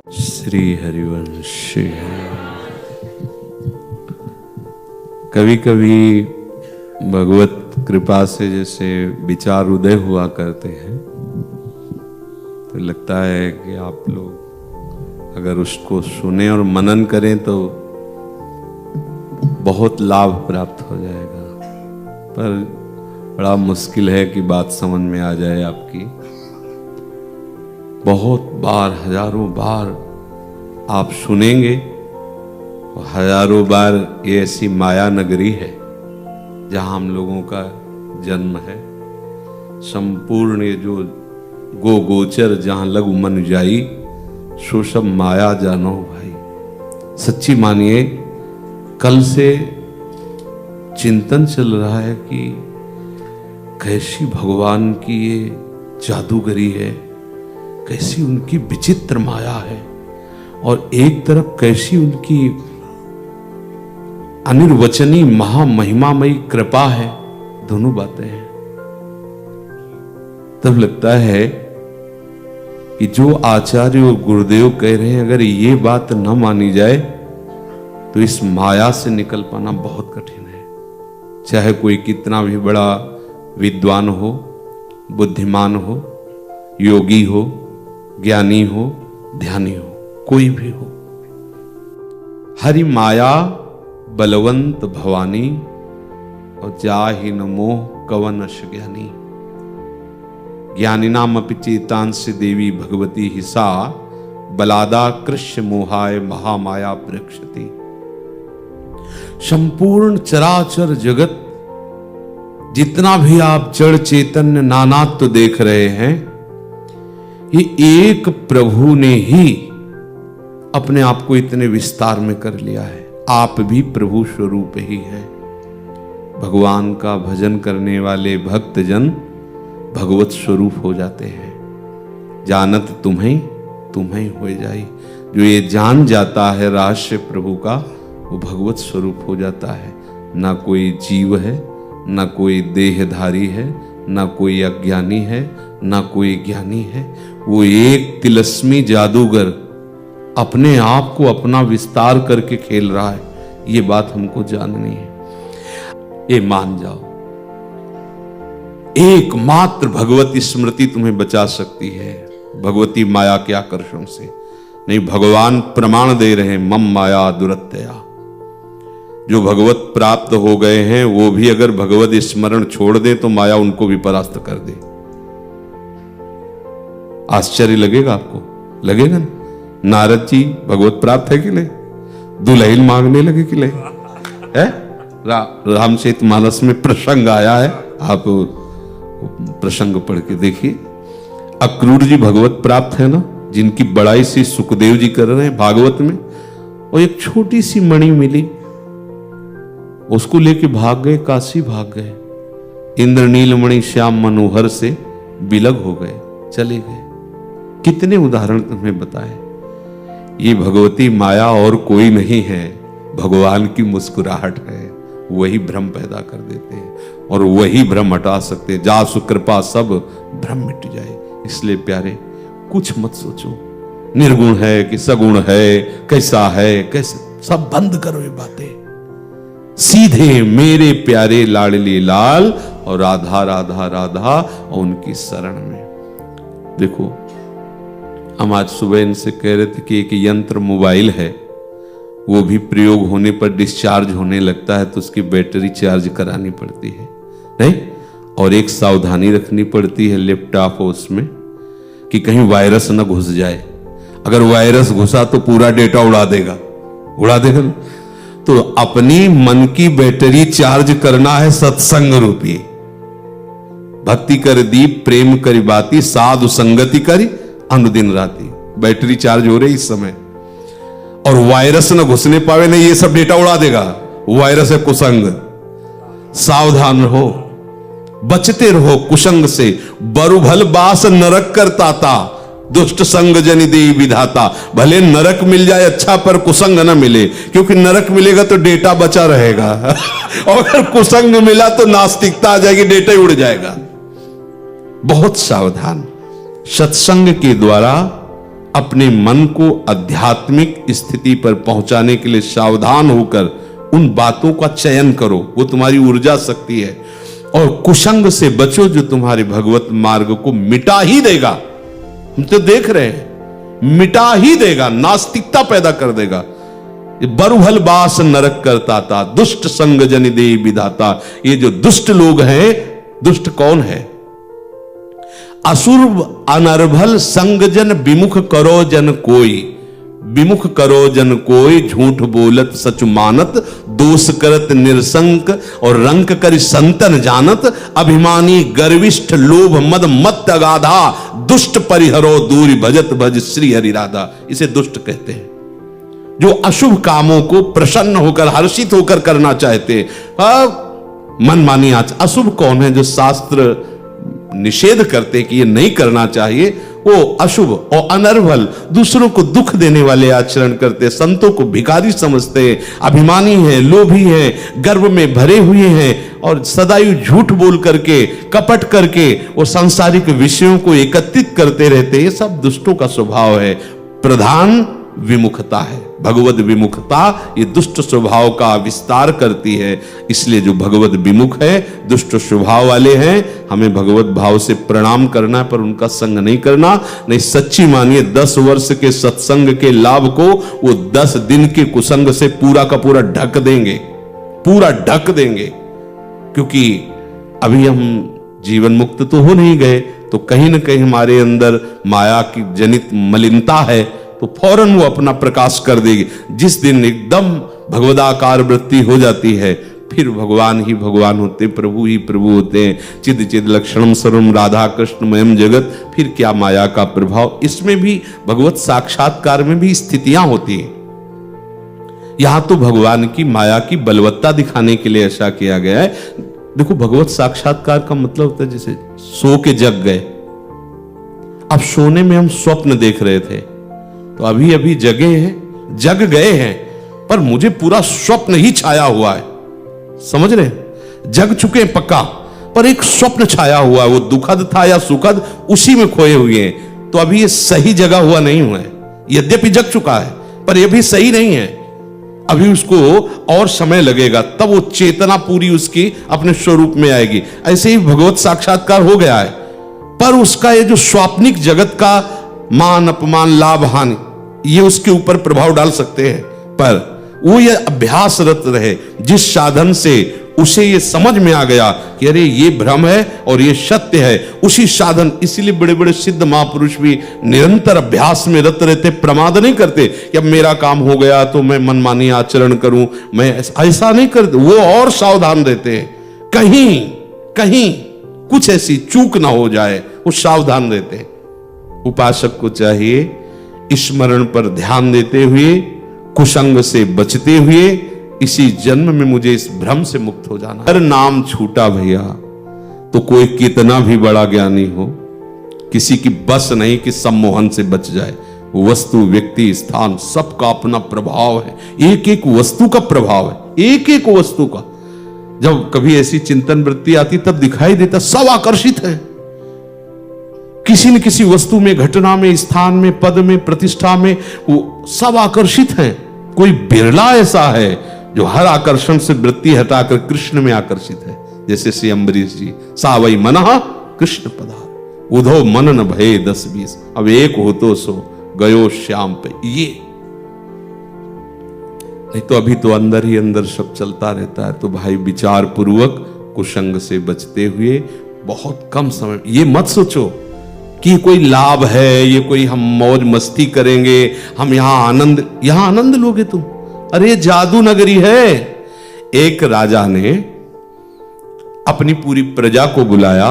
श्री हरिवंश। कभी कभी भगवत कृपा से जैसे विचार उदय हुआ करते हैं तो लगता है कि आप लोग अगर उसको सुने और मनन करें तो बहुत लाभ प्राप्त हो जाएगा, पर बड़ा मुश्किल है कि बात समझ में आ जाए आपकी। बहुत बार, हजारों बार आप सुनेंगे और हजारों बार ये ऐसी माया नगरी है जहां हम लोगों का जन्म है। संपूर्ण ये जो गो गोचर जहां लघु मन जाई सो सब माया जानो भाई। सच्ची मानिए, कल से चिंतन चल रहा है कि कैसी भगवान की ये जादूगरी है, कैसी उनकी विचित्र माया है, और एक तरफ कैसी उनकी अनिर्वचनीय महामहिमामयी कृपा है। दोनों बातें हैं। तब लगता है कि जो आचार्य और गुरुदेव कह रहे हैं, अगर ये बात न मानी जाए तो इस माया से निकल पाना बहुत कठिन है। चाहे कोई कितना भी बड़ा विद्वान हो, बुद्धिमान हो, योगी हो, ज्ञानी हो, ध्यानी हो, कोई भी हो। हरि माया बलवंत भवानी और जाहि न मोह कवन अश ज्ञानी। ज्ञानिनाम अपि चेतांसि देवी भगवती हिसा बलादा कृष्ण मोहाय महामाया प्रक्षति। संपूर्ण चराचर जगत जितना भी आप जड़ चैतन्य नानात्व देख रहे हैं, ये एक प्रभु ने ही अपने आप को इतने विस्तार में कर लिया है। आप भी प्रभु स्वरूप ही है। भगवान का भजन करने वाले भक्तजन भगवत स्वरूप हो जाते हैं। जानत तुम्हें तुम्हें हो जाई। जो ये जान जाता है रहस्य प्रभु का, वो भगवत स्वरूप हो जाता है। ना कोई जीव है, ना कोई देहधारी है, ना कोई अज्ञानी है, ना कोई ज्ञानी है। वो एक तिलस्मी जादूगर अपने आप को अपना विस्तार करके खेल रहा है। ये बात हमको जाननी है। ये मान जाओ, एकमात्र भगवती स्मृति तुम्हें बचा सकती है भगवती माया के आकर्षण से। नहीं, भगवान प्रमाण दे रहे हैं, मम माया दुरत्यया। जो भगवत प्राप्त हो गए हैं वो भी अगर भगवत स्मरण छोड़ दे तो माया उनको भी परास्त कर दे। आश्चर्य लगेगा आपको, लगेगा ना? नारद जी भगवत प्राप्त है कि नहीं? दुल्हन मांगने लगे कि नहीं है? रामचरितमानस में प्रसंग आया है, आप प्रसंग पढ़ के देखिए। अक्रूर जी भगवत प्राप्त है ना, जिनकी बड़ाई से सुखदेव जी कर रहे हैं भागवत में। और एक छोटी सी मणि मिली, उसको लेके भाग गए, काशी भाग गए। इंद्रनील मणि श्याम मनोहर से बिलग हो गए, चले गए। कितने उदाहरण तुम्हें बताए। ये भगवती माया और कोई नहीं है, भगवान की मुस्कुराहट है। वही भ्रम पैदा कर देते हैं और वही भ्रम हटा सकते हैं। जा सुकृपा सब भ्रम मिट जाए। इसलिए प्यारे, कुछ मत सोचो निर्गुण है कि सगुण है, कैसा है कैसे, सब बंद करो ये बातें। सीधे मेरे प्यारे लाडली लाल और राधा राधा राधा और उनकी शरण में। देखो, हम आज सुबह इनसे कह रहे थे कि एक यंत्र मोबाइल है, वो भी प्रयोग होने पर डिस्चार्ज होने लगता है तो उसकी बैटरी चार्ज करानी पड़ती है, नहीं? और एक सावधानी रखनी पड़ती है लैपटॉप उसमें कि कहीं वायरस ना घुस जाए। अगर वायरस घुसा तो पूरा डेटा उड़ा देगा ना। तो अपनी मन की बैटरी चार्ज करना है सत्संग रूपी। भक्ति कर दीप प्रेम करी बाती, साधु संगति करी अनुदिन राती। बैटरी चार्ज हो रही इस समय, और वायरस न घुसने पावे, नहीं ये सब डेटा उड़ा देगा। वायरस है कुसंग। सावधान रहो, बचते रहो कुसंग से। बरुभल बास नरक करता था, दुष्ट संग जनि देई विधाता। भले नरक मिल जाए अच्छा, पर कुसंग ना मिले, क्योंकि नरक मिलेगा तो डेटा बचा रहेगा और अगर कुसंग मिला तो नास्तिकता आ जाएगी, डेटा ही उड़ जाएगा। बहुत सावधान। सत्संग के द्वारा अपने मन को आध्यात्मिक स्थिति पर पहुंचाने के लिए सावधान होकर उन बातों का चयन करो, वो तुम्हारी ऊर्जा शक्ति है। और कुसंग से बचो जो तुम्हारे भगवत मार्ग को मिटा ही देगा। हम तो देख रहे हैं, मिटा ही देगा, नास्तिकता पैदा कर देगा। बरुहल बास नरक करता था, दुष्ट संग जन दे विधाता। ये जो दुष्ट लोग हैं, दुष्ट कौन है? असुर अनर्भल संग जन विमुख करो जन कोई, विमुख करो जन कोई, झूठ बोलत सच मानत, दोष करत निरसंक और रंक कर संतन जानत, अभिमानी गर्विष्ठ लोभ मद मत अगाधा, दुष्ट परिहरो दूर भजत भज श्री हरि राधा। इसे दुष्ट कहते हैं, जो अशुभ कामों को प्रसन्न होकर हर्षित होकर करना चाहते। मनमानी अशुभ कौन है? जो शास्त्र निषेध करते कि ये नहीं करना चाहिए, वो अशुभ। और अनर्भल, दूसरों को दुख देने वाले आचरण करते, संतों को भिखारी समझते, अभिमानी है, लोभी है, गर्व में भरे हुए हैं और सदैव झूठ बोल करके, कपट करके वो सांसारिक विषयों को एकत्रित करते रहते। ये सब दुष्टों का स्वभाव है। प्रधान विमुखता है, भगवत विमुखता ये दुष्ट स्वभाव का विस्तार करती है। इसलिए जो भगवत विमुख है, दुष्ट स्वभाव वाले हैं, हमें भगवत भाव से प्रणाम करना है, पर उनका संग नहीं करना। नहीं, सच्ची मानिए 10 वर्ष के सत्संग के लाभ को वो 10 दिन के कुसंग से पूरा का पूरा ढक देंगे, पूरा ढक देंगे। क्योंकि अभी हम जीवन मुक्त तो हो नहीं गए, तो कहीं ना कहीं हमारे अंदर माया की जनित मलिनता है, तो फौरन वो अपना प्रकाश कर देगी। जिस दिन एकदम भगवदाकार वृत्ति हो जाती है, फिर भगवान ही भगवान होते, प्रभु ही प्रभु होते हैं। चिद चिद लक्षणम सर्वम राधा कृष्णमयम जगत। फिर क्या माया का प्रभाव? इसमें भी भगवत साक्षात्कार में भी स्थितियां होती हैं। यहां तो भगवान की माया की बलवत्ता दिखाने के लिए ऐसा किया गया है। देखो, भगवत साक्षात्कार का मतलब होता है जैसे सो के जग गए। अब सोने में हम स्वप्न देख रहे थे, तो अभी अभी जगे हैं, जग गए हैं, पर मुझे पूरा स्वप्न ही छाया हुआ है। समझ रहे? जग चुके हैं पक्का, पर एक स्वप्न छाया हुआ है, वो दुखद था या सुखद, उसी में खोए हुए हैं। तो अभी ये सही जगह हुआ नहीं हुआ है। यद्यपि जग चुका है, पर यह भी सही नहीं है। अभी उसको और समय लगेगा, तब वो चेतना पूरी उसकी अपने स्वरूप में आएगी। ऐसे ही भगवत साक्षात्कार हो गया है, पर उसका ये जो स्वाप्निक जगत का मान अपमान लाभ हानि, ये उसके ऊपर प्रभाव डाल सकते हैं। पर वो ये अभ्यासरत रहे, जिस साधन से उसे ये समझ में आ गया कि अरे ये भ्रम है और ये सत्य है, उसी साधन। इसीलिए बड़े बड़े सिद्ध महापुरुष भी निरंतर अभ्यास में रत रहते, प्रमाद नहीं करते कि अब मेरा काम हो गया तो मैं मनमानी आचरण करूं, मैं ऐसा नहीं करते। वो और सावधान रहते हैं, कहीं कहीं कुछ ऐसी चूक ना हो जाए, वो सावधान रहते हैं। उपासक को चाहिए स्मरण पर ध्यान देते हुए, कुसंग से बचते हुए, इसी जन्म में मुझे इस भ्रम से मुक्त हो जाना। अगर नाम छूटा भैया, तो कोई कितना भी बड़ा ज्ञानी हो, किसी की बस नहीं कि सम्मोहन से बच जाए। वस्तु, व्यक्ति, स्थान, सबका अपना प्रभाव है। एक एक वस्तु का प्रभाव है, एक एक वस्तु का। जब कभी ऐसी चिंतन वृत्ति आती, तब दिखाई देता सब आकर्षित है किसी न किसी वस्तु में, घटना में, स्थान में, पद में, प्रतिष्ठा में, वो सब आकर्षित हैं। कोई बिरला ऐसा है जो हर आकर्षण से वृत्ति हटाकर कृष्ण में आकर्षित है। जैसे श्री अम्बरीश जी, सावई मनः कृष्ण पदार, उधो मन न भये 10-20, अब एक हो तो सो गयो श्याम पे। ये नहीं तो अभी तो अंदर ही अंदर सब चलता रहता है। तो भाई विचार पूर्वक कुसंग से बचते हुए बहुत कम समय, ये मत सोचो कि कोई लाभ है, ये कोई हम मौज मस्ती करेंगे, हम यहां आनंद लोगे तुम। अरे जादू नगरी है। एक राजा ने अपनी पूरी प्रजा को बुलाया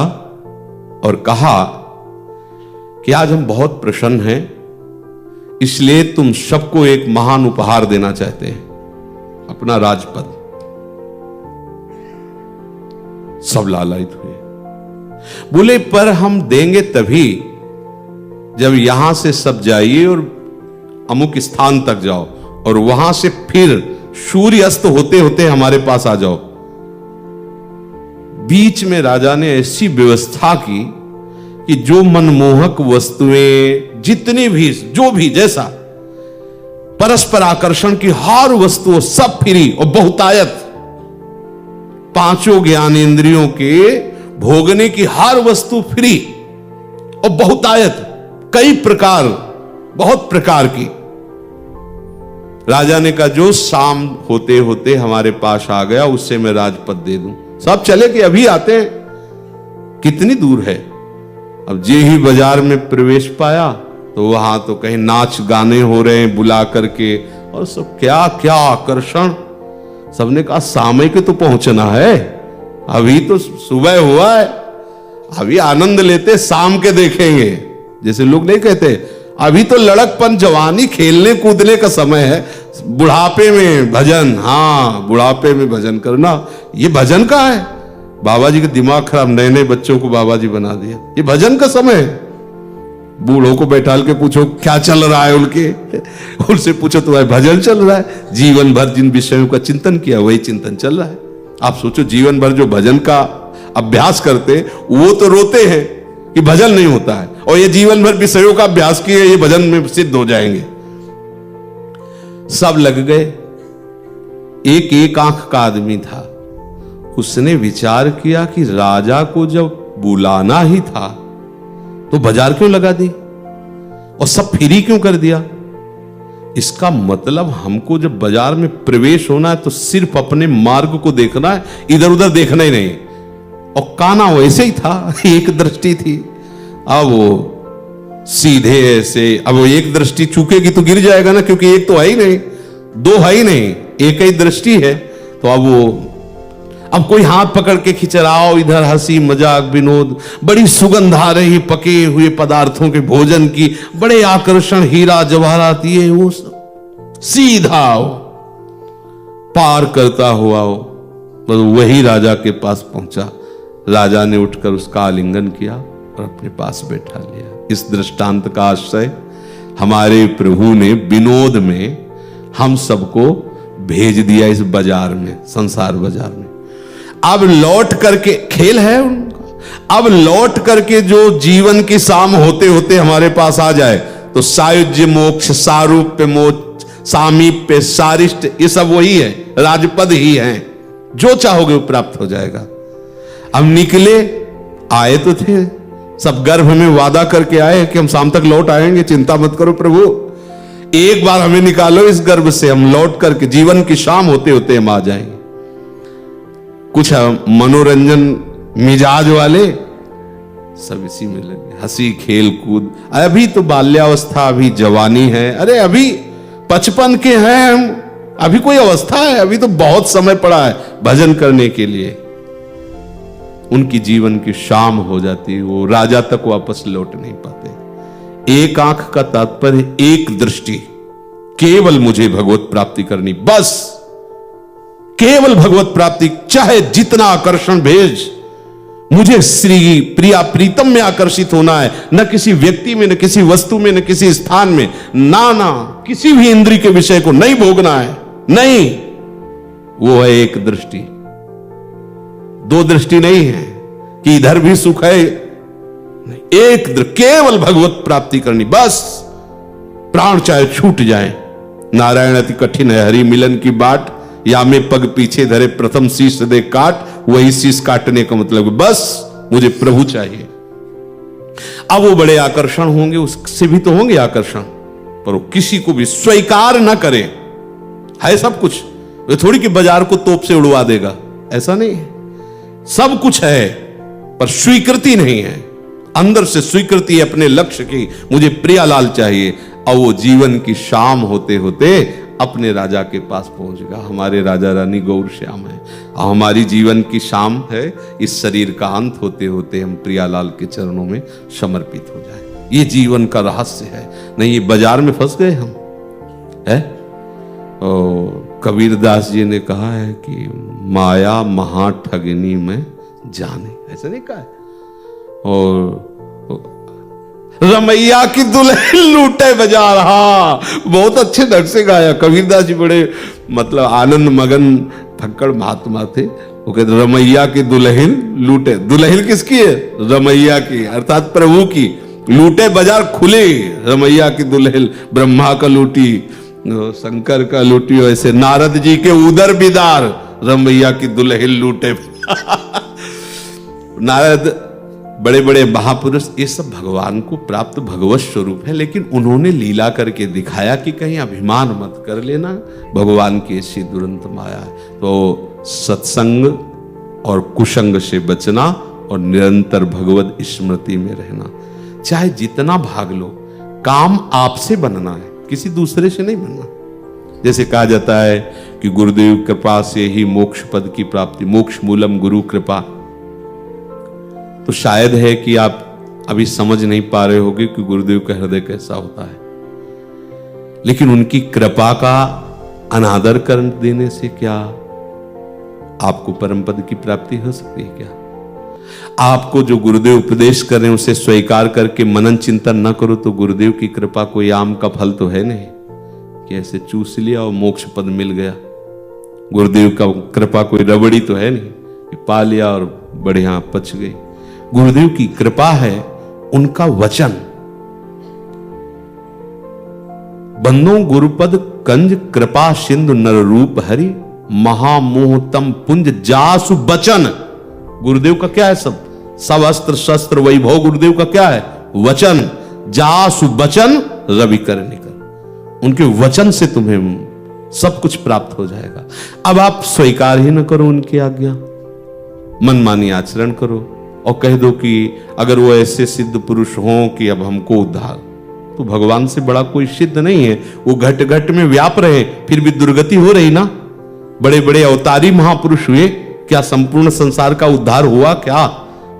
और कहा कि आज हम बहुत प्रसन्न हैं, इसलिए तुम सबको एक महान उपहार देना चाहते हैं, अपना राजपद। सब लालायित हुए, बोले पर हम देंगे तभी जब यहां से सब जाइए और अमुक स्थान तक जाओ, और वहां से फिर सूर्य अस्त होते होते हमारे पास आ जाओ। बीच में राजा ने ऐसी व्यवस्था की कि जो मनमोहक वस्तुएं जितनी भी जो भी जैसा परस्पर आकर्षण की हर वस्तु सब फ्री और बहुतायत, पांचों ज्ञानेंद्रियों के भोगने की हर वस्तु फ्री और बहुतायत, कई प्रकार, बहुत प्रकार की। राजा ने कहा जो शाम होते होते हमारे पास आ गया उससे मैं राजपद दे दूं। सब चले कि अभी आते हैं, कितनी दूर है। अब जे ही बाजार में प्रवेश पाया तो वहां तो कहीं नाच गाने हो रहे हैं बुला करके, और सब क्या क्या आकर्षण। सबने कहा शाम के तो पहुंचना है, अभी तो सुबह हुआ है, अभी आनंद लेते शाम के देखेंगे। जैसे लोग नहीं कहते अभी तो लड़कपन जवानी खेलने कूदने का समय है, बुढ़ापे में भजन, हाँ बुढ़ापे में भजन करना, ये भजन का है। बाबा जी का दिमाग खराब, नए नए बच्चों को बाबा जी बना दिया, ये भजन का समय है। बूढ़ों को बैठाल के पूछो क्या चल रहा है उनके, उनसे पूछो तुम्हारे भजन चल रहा है। जीवन भर जिन विषयों का चिंतन किया वही चिंतन चल रहा है। आप सोचो जीवन भर जो भजन का अभ्यास करते वो तो रोते हैं कि भजन नहीं होता है, और ये जीवन भर विषयों का अभ्यास किए ये भजन में सिद्ध हो जाएंगे। सब लग गए। एक आंख का आदमी था, उसने विचार किया कि राजा को जब बुलाना ही था तो बाजार क्यों लगा दी और सब फ्री क्यों कर दिया। इसका मतलब हमको जब बाजार में प्रवेश होना है तो सिर्फ अपने मार्ग को देखना है, इधर उधर देखना ही नहीं। और काना वैसे ही था, एक दृष्टि थी। अब वो सीधे ऐसे, अब वो एक दृष्टि चूकेगी तो गिर जाएगा ना, क्योंकि एक तो है ही नहीं, दो है ही नहीं, एक ही दृष्टि है। तो अब कोई हाथ पकड़ के खिंचराओ, इधर हंसी मजाक विनोद, बड़ी सुगंध आ रही पके हुए पदार्थों के भोजन की, बड़े आकर्षण, हीरा जवाहरात, ये वो सब सीधा हो पार करता हुआ हो, बस वही राजा के पास पहुंचा। राजा ने उठकर उसका आलिंगन किया और अपने पास बैठा लिया। इस दृष्टांत का आश्रय हमारे प्रभु ने विनोद में हम सबको भेज दिया इस बाजार में, संसार बाजार में। अब लौट करके खेल है उनका, अब लौट करके जो जीवन की शाम होते होते हमारे पास आ जाए तो सायुज्य मोक्ष, सारूप्य मोक्ष, सामीप्य, सारिष्ट, ये सब वही है, राजपद ही है। जो चाहोगे वो प्राप्त हो जाएगा। अब निकले, आए तो थे सब गर्भ में वादा करके आए कि हम शाम तक लौट आएंगे, चिंता मत करो प्रभु, एक बार हमें निकालो इस गर्भ से, हम लौट करके जीवन की शाम होते होते हम आ जाएंगे। कुछ मनोरंजन मिजाज वाले सब इसी में लगे, हंसी खेल कूद। अभी तो बाल्यावस्था, अभी जवानी है, अरे अभी 55 के हैं हम, अभी कोई अवस्था है, अभी तो बहुत समय पड़ा है भजन करने के लिए। उनकी जीवन की शाम हो जाती, वो राजा तक वापस लौट नहीं पाते। एक आंख का तात्पर्य एक दृष्टि, केवल मुझे भगवत प्राप्ति करनी, बस केवल भगवत प्राप्ति, चाहे जितना आकर्षण भेज, मुझे श्री प्रिया प्रीतम में आकर्षित होना है, न किसी व्यक्ति में, न किसी वस्तु में, न किसी स्थान में, ना किसी भी इंद्रिय के विषय को नहीं भोगना है, नहीं। वो है एक दृष्टि, दो दृष्टि नहीं है कि इधर भी सुख है, एक केवल भगवत प्राप्ति करनी, बस प्राण चाहे छूट जाए। नारायण अति कठिन है हरि मिलन की बाट, या में पग पीछे धरे प्रथम शीश दे काट, वही शीश काटने का मतलब बस मुझे प्रभु चाहिए। अब वो बड़े आकर्षण होंगे, उससे भी तो होंगे आकर्षण, पर वो किसी को भी स्वीकार ना करे। है सब कुछ, वे थोड़ी कि बाजार को तोप से उड़वा देगा, ऐसा नहीं है। सब कुछ है पर स्वीकृति नहीं है, अंदर से स्वीकृति है अपने लक्ष्य की, मुझे प्रियालाल चाहिए। और वो जीवन की शाम होते होते अपने राजा के पास पहुंच गया। हमारे राजा रानी गौर श्याम है, और हमारी जीवन की शाम है, इस शरीर का अंत होते होते हम प्रियालाल के चरणों में समर्पित हो जाए। ये जीवन का रहस्य है, नहीं ये बाजार में फंस गए हम है। और कबीरदास जी ने कहा है कि माया महा ठगनी में जाने, ऐसा नहीं कहा है। और रमैया की दुल्हन लूटे बाजार, हाँ बहुत अच्छे ढंग से गाया कबीरदास जी, बड़े मतलब आनंद मगन फक्कड़ महात्मा थे। वो कहते रमैया की दुल्हन लूटे। दुल्हन किसकी है? रमैया की, अर्थात प्रभु की। लूटे बाजार खुले, रमैया की दुल्हन ब्रह्मा का लूटी, शंकर का लूटी, ऐसे नारद जी के उदर बिदार, रमैया की दुल्हन लूटे। नारद बड़े बड़े महापुरुष, ये सब भगवान को प्राप्त भगवत स्वरूप है, लेकिन उन्होंने लीला करके दिखाया कि कहीं अभिमान मत कर लेना, भगवान की ऐसी दुरंत माया है। तो सत्संग और कुसंग से बचना और निरंतर भगवत स्मृति में रहना। चाहे जितना भाग लो, काम आपसे बनना है, किसी दूसरे से नहीं बनना। जैसे कहा जाता है कि गुरुदेव कृपा से ही मोक्ष पद की प्राप्ति, मोक्ष मूलम गुरु कृपा। तो शायद है कि आप अभी समझ नहीं पा रहे होगे कि गुरुदेव का हृदय कैसा होता है, लेकिन उनकी कृपा का अनादर कर देने से क्या आपको परम पद की प्राप्ति हो सकती है? क्या आपको जो गुरुदेव उपदेश कर रहे हैं उसे स्वीकार करके मनन चिंतन न करो तो गुरुदेव की कृपा कोई आम का फल तो है नहीं कि ऐसे चूस लिया और मोक्ष पद मिल गया। गुरुदेव का कृपा कोई रबड़ी तो है नहीं कि पा लिया और बढ़िया पच गई। गुरुदेव की कृपा है उनका वचन। बंदो गुरुपद कंज कृपा सिंधु नर रूप हरि, महामोह तम पुंज जासु बचन। गुरुदेव का क्या है? सब अस्त्र शस्त्र वैभव गुरुदेव का क्या है? वचन। जासु बचन रवि कर निकर, उनके वचन से तुम्हें सब कुछ प्राप्त हो जाएगा। अब आप स्वीकार ही न करो उनकी आज्ञा, मनमानी आचरण करो और कह दो कि अगर वो ऐसे सिद्ध पुरुष हों कि अब हमको उद्धार, तो भगवान से बड़ा कोई सिद्ध नहीं है। वो घट घट में व्याप रहे फिर भी दुर्गति हो रही ना। बड़े बड़े अवतारी महापुरुष हुए, क्या संपूर्ण संसार का उद्धार हुआ? क्या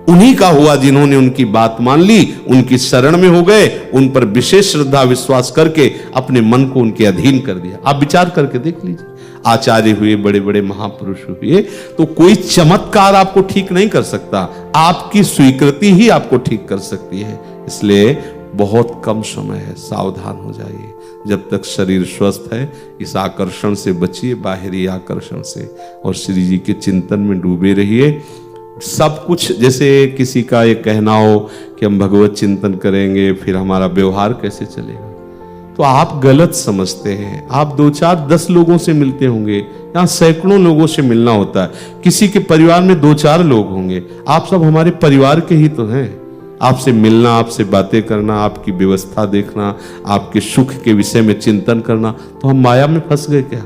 उन्हीं का हुआ जिन्होंने उनकी बात मान ली, उनकी शरण में हो गए, उन पर विशेष श्रद्धा विश्वास करके अपने मन को उनके अधीन कर दिया। आप विचार करके देख लीजिए, आचार्य हुए, बड़े बड़े महापुरुष हुए, तो कोई चमत्कार आपको ठीक नहीं कर सकता, आपकी स्वीकृति ही आपको ठीक कर सकती है। इसलिए बहुत कम समय है, सावधान हो जाइए। जब तक शरीर स्वस्थ है इस आकर्षण से बचिए, बाहरी आकर्षण से, और श्री जी के चिंतन में डूबे रहिए। सब कुछ, जैसे किसी का ये कहना हो कि हम भगवत चिंतन करेंगे फिर हमारा व्यवहार कैसे चलेगा, तो आप गलत समझते हैं। आप 2 4 10 लोगों से मिलते होंगे, यहाँ सैकड़ों लोगों से मिलना होता है। किसी के परिवार में 2 4 लोग होंगे, आप सब हमारे परिवार के ही तो हैं। आपसे मिलना, आपसे बातें करना, आपकी व्यवस्था देखना, आपके सुख के विषय में चिंतन करना, तो हम माया में फंस गए क्या?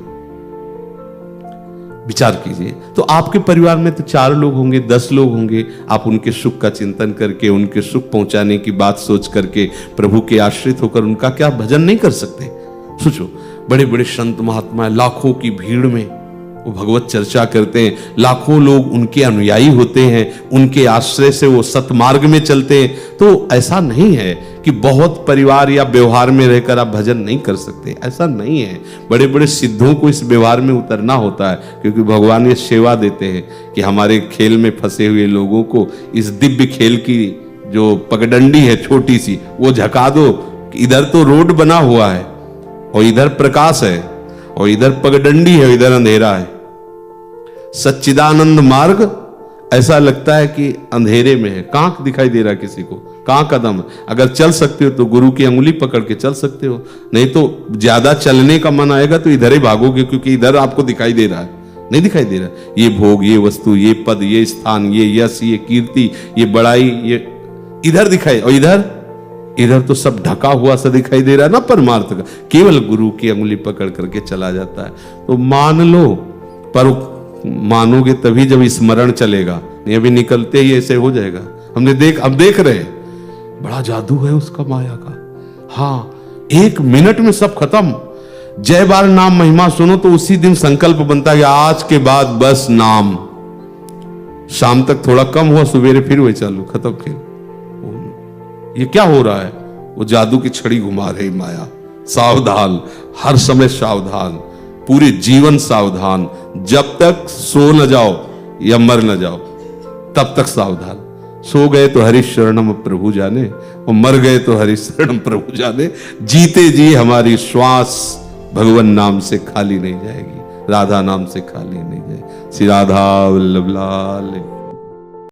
विचार कीजिए। तो आपके परिवार में तो 4 लोग होंगे, 10 लोग होंगे, आप उनके सुख का चिंतन करके, उनके सुख पहुंचाने की बात सोच करके, प्रभु के आश्रित होकर उनका क्या भजन नहीं कर सकते? सोचो, बड़े बड़े संत महात्मा लाखों की भीड़ में वो भगवत चर्चा करते हैं, लाखों लोग उनके अनुयायी होते हैं, उनके आश्रय से वो सतमार्ग में चलते हैं। तो ऐसा नहीं है कि बहुत परिवार या व्यवहार में रहकर आप भजन नहीं कर सकते, ऐसा नहीं है। बड़े बड़े सिद्धों को इस व्यवहार में उतरना होता है, क्योंकि भगवान ये सेवा देते हैं कि हमारे खेल में फंसे हुए लोगों को इस दिव्य खेल की जो पगडंडी है छोटी सी, वो झका दो। इधर तो रोड बना हुआ है और इधर प्रकाश है, और इधर पगडंडी है, इधर अंधेरा है। सच्चिदानंद मार्ग ऐसा लगता है कि अंधेरे में है, कहां दिखाई दे रहा है किसी को, कहां कदम? अगर चल सकते हो तो गुरु की अंगुली पकड़ के चल सकते हो, नहीं तो ज्यादा चलने का मन आएगा तो इधर ही भागोगे, क्योंकि इधर आपको दिखाई दे रहा है। नहीं दिखाई दे रहा, ये भोग, ये वस्तु, ये पद, ये स्थान, ये यश, ये कीर्ति, ये बड़ाई, ये इधर दिखाई, और इधर तो सब ढका हुआ सा दिखाई दे रहा है ना परमार्थ का। केवल गुरु की अंगुली पकड़ करके चला जाता है। तो मान लो, पर मानोगे तभी जब स्मरण चलेगा, नहीं अभी निकलते ही ऐसे हो जाएगा। हमने अब देख रहे हैं, बड़ा जादू है उसका, माया का। हाँ, 1 मिनट में सब खत्म। जय बार नाम महिमा सुनो तो उसी दिन संकल्प बनता है आज के बाद बस नाम। शाम तक थोड़ा कम हुआ, सवेरे फिर वही चालू, खत्म खेल। ये क्या हो रहा है? वो जादू की छड़ी घुमा रही माया। सावधान, हर समय सावधान, पूरे जीवन सावधान। जब तक सो न जाओ या मर न जाओ तब तक सावधान। सो गए तो हरि शरणम प्रभु जाने, और मर गए तो हरि शरणम प्रभु जाने। जीते जी हमारी श्वास भगवान नाम से खाली नहीं जाएगी। राधा नाम से खाली नहीं जाए। श्री राधा वल्लभ लाल।